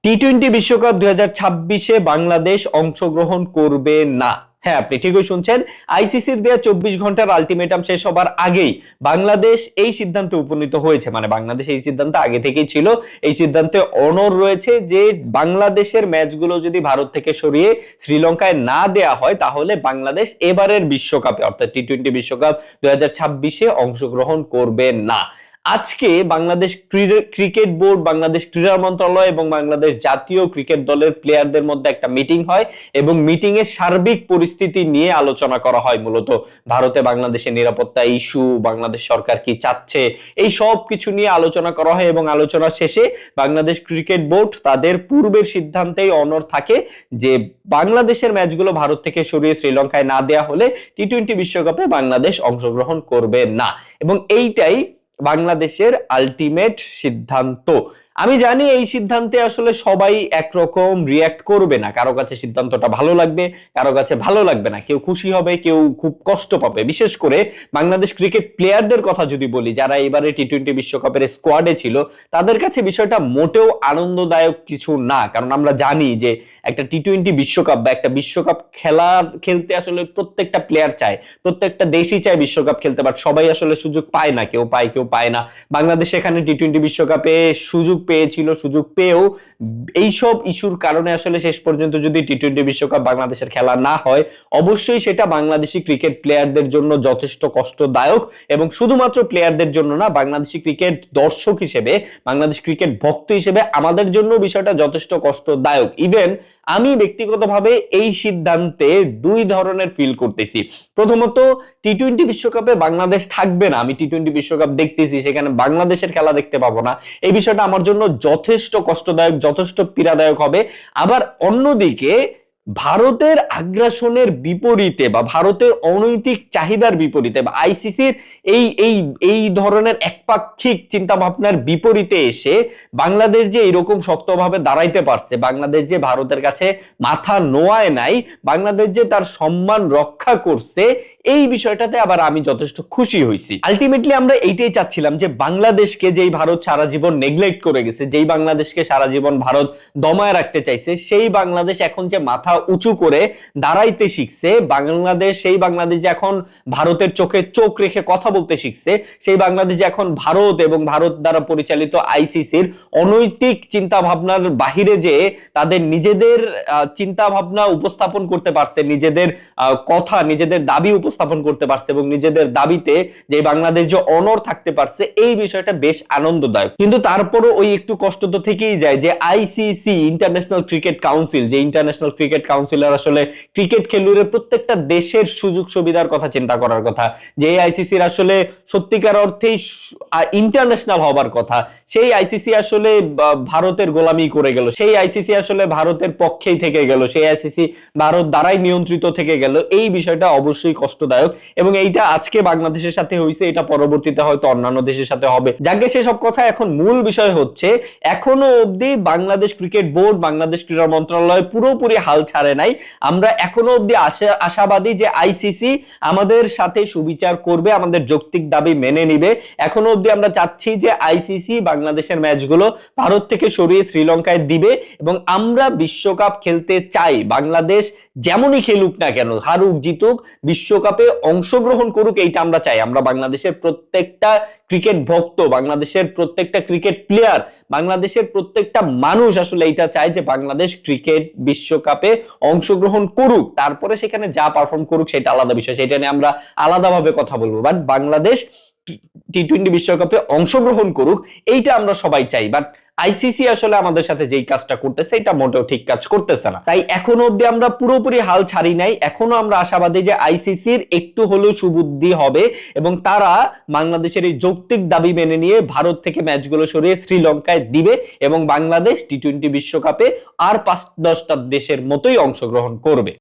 টি-20 বিশ্বকাপ 2026-এ বাংলাদেশ অংশগ্রহণ করবে না। হ্যাঁ, আপনি ঠিকই শুনছেন। আইসিসির দেয়া 24 ঘন্টার আলটিমেটাম শেষ হবার আগেই বাংলাদেশ এই সিদ্ধান্তে উপনীত হয়েছে। মানে বাংলাদেশ এই সিদ্ধান্ত আগে থেকেই ছিল। এই সিদ্ধান্তে অনড় রয়েছে যে বাংলাদেশের ম্যাচগুলো যদি ভারত থেকে সরিয়ে শ্রীলঙ্কায় না দেয়া হয় তাহলে বাংলাদেশ এবারের বিশ্বকাপে অর্থাৎ টি-20 বিশ্বকাপ 2026-এ অংশগ্রহণ করবে না। আজকে বাংলাদেশ ক্রিকেট বোর্ড, বাংলাদেশ ক্রীড়া মন্ত্রণালয় এবং বাংলাদেশ জাতীয় ক্রিকেট দলের প্লেয়ারদের মধ্যে একটা মিটিং হয় এবং মিটিং এ সার্বিক পরিস্থিতি নিয়ে আলোচনা করা হয়। মূলত ভারতে বাংলাদেশের নিরাপত্তা ইস্যু, বাংলাদেশ সরকার কি চাচ্ছে, এই সব কিছু নিয়ে আলোচনা করা হয় এবং আলোচনা শেষে বাংলাদেশ ক্রিকেট বোর্ড তাদের পূর্বের সিদ্ধান্তেই অনড় থাকে যে বাংলাদেশের ম্যাচগুলো ভারত থেকে সরিয়ে শ্রীলঙ্কায় না দেয়া হলে টি-20 বিশ্বকাপে বাংলাদেশ অংশগ্রহণ করবে না এবং এইটাই বাংলাদেশের আলটিমেট সিদ্ধান্ত। আমি জানি এই সিদ্ধান্তে আসলে সবাই একরকম রিয়্যাক্ট করবে না, কারো কাছে সিদ্ধান্তটা ভালো লাগবে, কারো কাছে ভালো লাগবে না, কেউ খুশি হবে, কেউ খুব কষ্ট পাবে। বিশেষ করে বাংলাদেশ ক্রিকেট প্লেয়ারদের কথা যদি বলি, যারা এবারে টি-20 বিশ্বকাপের স্কোয়াডে ছিল, তাদের কাছে বিষয়টা মোটেও আনন্দদায়ক কিছু না। কারণ আমরা জানি যে একটা টি-20 বিশ্বকাপ বা একটা বিশ্বকাপ খেলতে আসলে প্রত্যেকটা প্লেয়ার চায়, প্রত্যেকটা দেশই চায় বিশ্বকাপ খেলতে, বাট সবাই আসলে সুযোগ পায় না, কেউ পায় কেউ পায় না। বাংলাদেশ এখানে টি-20 বিশ্বকাপে সুযোগ পেয়েছিল, সুযোগ পেয়েও এইসব ইস্যুর কারণে আসলে শেষ পর্যন্ত যদি টি-20 বিশ্বকাপ বাংলাদেশের খেলা না হয়, অবশ্যই সেটা বাংলাদেশি ক্রিকেট প্লেয়ারদের জন্য যথেষ্ট কষ্টদায়ক এবং শুধুমাত্র প্লেয়ারদের জন্য না, বাংলাদেশি ক্রিকেট দর্শক হিসেবে, বাংলাদেশ ক্রিকেট ভক্ত হিসেবে আমাদের জন্য বিষয়টা যথেষ্ট কষ্টদায়ক। ইভেন আমি ব্যক্তিগতভাবে এই সিদ্ধান্তে দুই ধরনের ফিল করতেছি। প্রথমত, টি-20 বিশ্বকাপে বাংলাদেশ থাকবে না, আমি টি-20 বিশ্বকাপ দেখতেছি, সেখানে বাংলাদেশের খেলা দেখতে পাবো না, এই বিষয়টা আমার জন্য যথেষ্ট কষ্টদায়ক, যথেষ্ট পীড়াদায়ক হবে। আবার অন্যদিকে ভারতের আগ্রাসনের বিপরীতে বা ভারতের অনৈতিক চাহিদার বিপরীতে বা আইসিসির এই এই এই ধরনের একপাক্ষিক চিন্তা ভাবনার বিপরীতে এসে বাংলাদেশ যে এরকম শক্তভাবে দাঁড়াইতে পারছে, বাংলাদেশ যে ভারতের কাছে মাথা নোয়ায় নাই, বাংলাদেশ যে তার সম্মান রক্ষা করছে, এই বিষয়টাতে আবার আমি যথেষ্ট খুশি হয়েছি। আলটিমেটলি আমরা এইটাই চাচ্ছিলাম যে বাংলাদেশকে যেই ভারত সারা জীবন নেগলেক্ট করে গেছে, যেই বাংলাদেশকে সারা জীবন ভারত দমায় রাখতে চাইছে, সেই বাংলাদেশ এখন যে মাথা উঁচু করে দাঁড়াইতে শিখছে, বাংলাদেশ সেই বাংলাদেশ যে এখন ভারতের চোখে চোখ রেখে কথা বলতে শিখছে, সেই বাংলাদেশ এখন ভারত এবং ভারত দ্বারা পরিচালিত আইসিসির অনৈতিক চিন্তা ভাবনার বাহিরে যে তাদের নিজেদের চিন্তা ভাবনা উপস্থাপন করতে পারছে, নিজেদের কথা, নিজেদের দাবি উপস্থাপন করতে পারছে এবং নিজেদের দাবিতে যে বাংলাদেশ যে অনড় থাকতে পারছে, এই বিষয়টা বেশ আনন্দদায়ক। কিন্তু তারপরও ওই একটু কষ্ট তো থেকেই যায় যে আইসিসি, ইন্টারন্যাশনাল ক্রিকেট কাউন্সিল, যে ইন্টারন্যাশনাল ক্রিকেট কাউন্সিলর আসলে ক্রিকেট খেলুড়ের প্রত্যেকটা দেশের সুযোগ সুবিধার কথা চিন্তা করার কথা, যে আইসিসির আসলে সত্যিকার অর্থেই ইন্টারন্যাশনাল হবার কথা, সেই আইসিসি আসলে ভারতের গোলামি করে গেল, সেই আইসিসি আসলে ভারতের পক্ষেই থেকে গেল, সেই আইসিসি ভারত দ্বারাই নিয়ন্ত্রিত থেকে গেল। এই বিষয়টা অবশ্যই কষ্টদায়ক এবং এইটা আজকে বাংলাদেশের সাথে হয়েছে, এটা পরবর্তীতে হয়তো অন্যান্য দেশের সাথে হবে। যাকে সেসব কথা, এখন মূল বিষয় হচ্ছে এখনো অবধি বাংলাদেশ ক্রিকেট বোর্ড, বাংলাদেশ ক্রীড়া মন্ত্রণালয় পুরোপুরি হাল ছাড়ে নাই। আমরা এখনো অবধি আশাবাদী যে আইসিসি আমাদের সাথে সুবিচার করবে, আমাদের যৌক্তিক দাবি মেনে নিবে। এখনো অবধি আমরা চাচ্ছি যে আইসিসি বাংলাদেশের ম্যাচগুলো ভারত থেকে সরিয়ে শ্রীলঙ্কায় দিবে এবং আমরা বিশ্বকাপ খেলতে চাই। বাংলাদেশ যেমনই খেলুক না কেন, হারুক জিতুক, বিশ্বকাপে অংশগ্রহণ করুক, এইটা আমরা চাই। আমরা বাংলাদেশের প্রত্যেকটা ক্রিকেট ভক্ত, বাংলাদেশের প্রত্যেকটা ক্রিকেট প্লেয়ার, বাংলাদেশের প্রত্যেকটা মানুষ আসলে এইটা চায় যে বাংলাদেশ ক্রিকেট বিশ্বকাপে অংশগ্রহণ করুক, তারপরে সেখানে যা পারফর্ম করুক সেটা আলাদা বিষয়, সেটা নিয়ে আমরা আলাদাভাবে কথা বলবো। বাট বাংলাদেশ টি-20 বিশ্বকাপে অংশগ্রহণ করুক, এইটা আমরা সবাই চাই। বাট আইসিসি আসলে আমাদের সাথে যেই কাজটা করতেছে, এটা মোটেও ঠিক কাজ করতেছে না। তাই এখনো অবধি আমরা পুরোপুরি হাল ছাড়ি নাই। এখনো আমরা আশাবাদী যে আইসিসির একটু হলেও সুবুদ্ধি হবে এবং তারা বাংলাদেশের এই যৌক্তিক দাবি মেনে নিয়ে ভারত থেকে ম্যাচগুলো সরিয়ে শ্রীলঙ্কায় দিবে এবং বাংলাদেশ টি-20 বিশ্বকাপে আর 5-10টা দেশের মতোই অংশগ্রহণ করবে।